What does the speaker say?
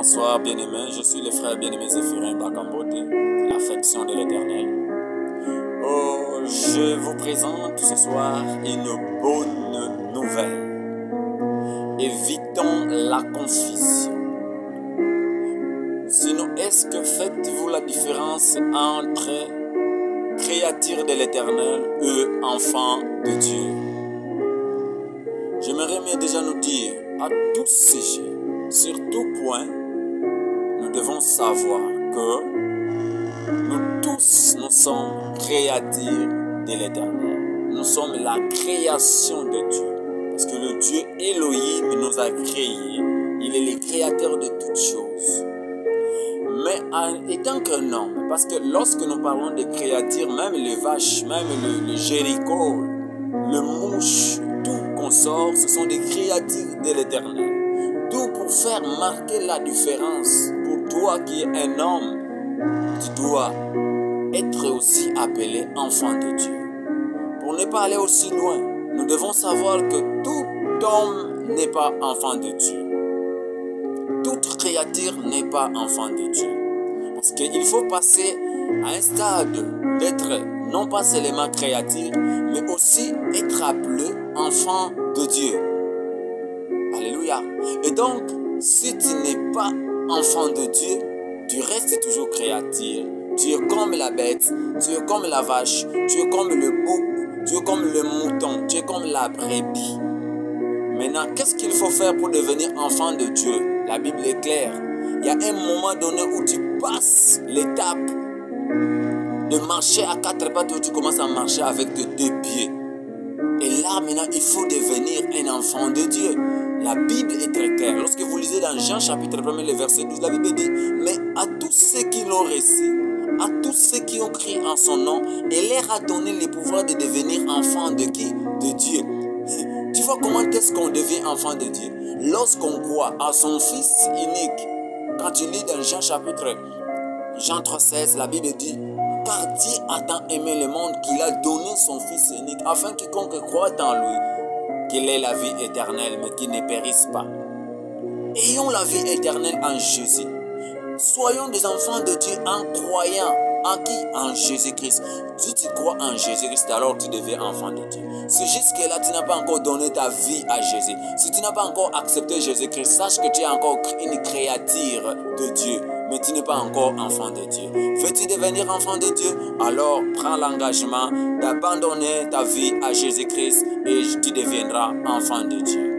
Bonsoir bien-aimés, je suis le frère bien-aimé Zéphirin Bakambote, l'affection de l'Éternel. Oh, je vous présente ce soir une bonne nouvelle. Évitons la confusion. Sinon, est-ce que faites-vous la différence entre créature de l'Éternel et enfant de Dieu? J'aimerais bien déjà nous dire à tout sujet, sur tout point, nous devons savoir que nous tous, nous sommes créatures de l'Éternel. Nous sommes la création de Dieu. Parce que le Dieu Elohim nous a créés. Il est le créateur de toutes choses. Mais en étant qu'un homme, parce que lorsque nous parlons de créatures, même les vaches, même le Jéricho, le mouche, tout consort, ce sont des créatures de l'Éternel. Tout pour faire marquer la différence. Pour toi qui es un homme, tu dois être aussi appelé enfant de Dieu. Pour ne pas aller aussi loin, nous devons savoir que tout homme n'est pas enfant de Dieu. Toute créature n'est pas enfant de Dieu. Parce qu'il faut passer à un stade d'être non pas seulement créature, mais aussi être appelé enfant de Dieu. Alléluia. Et donc, si tu n'es pas enfant de Dieu, tu restes toujours créature. Tu es comme la bête, tu es comme la vache, tu es comme le bouc, tu es comme le mouton, tu es comme la brebis. Maintenant, qu'est-ce qu'il faut faire pour devenir enfant de Dieu? La Bible est claire. Il y a un moment donné où tu passes l'étape de marcher à quatre pattes, où tu commences à marcher avec tes deux pieds. Et là, maintenant, il faut devenir un enfant de Dieu. La Bible est très claire. Lorsque vous lisez dans Jean chapitre 1, le verset 12, la Bible dit: mais à tous ceux qui l'ont reçu, à tous ceux qui ont crié en son nom, il leur a donné le pouvoir de devenir enfants de qui? De Dieu. Tu vois comment est-ce qu'on devient enfant de Dieu? Lorsqu'on croit à son Fils unique. Quand tu lis dans Jean chapitre 3,16, la Bible dit: car Dieu a tant aimé le monde qu'il a donné son Fils unique, afin quiconque croit en lui, qu'il ait la vie éternelle, mais qu'il ne périsse pas. Ayons la vie éternelle en Jésus. Soyons des enfants de Dieu en croyant. En qui? En Jésus-Christ. Si tu crois en Jésus-Christ, alors tu deviens enfant de Dieu. Si jusque-là, tu n'as pas encore donné ta vie à Jésus, si tu n'as pas encore accepté Jésus-Christ, sache que tu es encore une créature de Dieu, mais tu n'es pas encore enfant de Dieu. Veux-tu devenir enfant de Dieu? Alors prends l'engagement d'abandonner ta vie à Jésus-Christ et tu deviendras enfant de Dieu.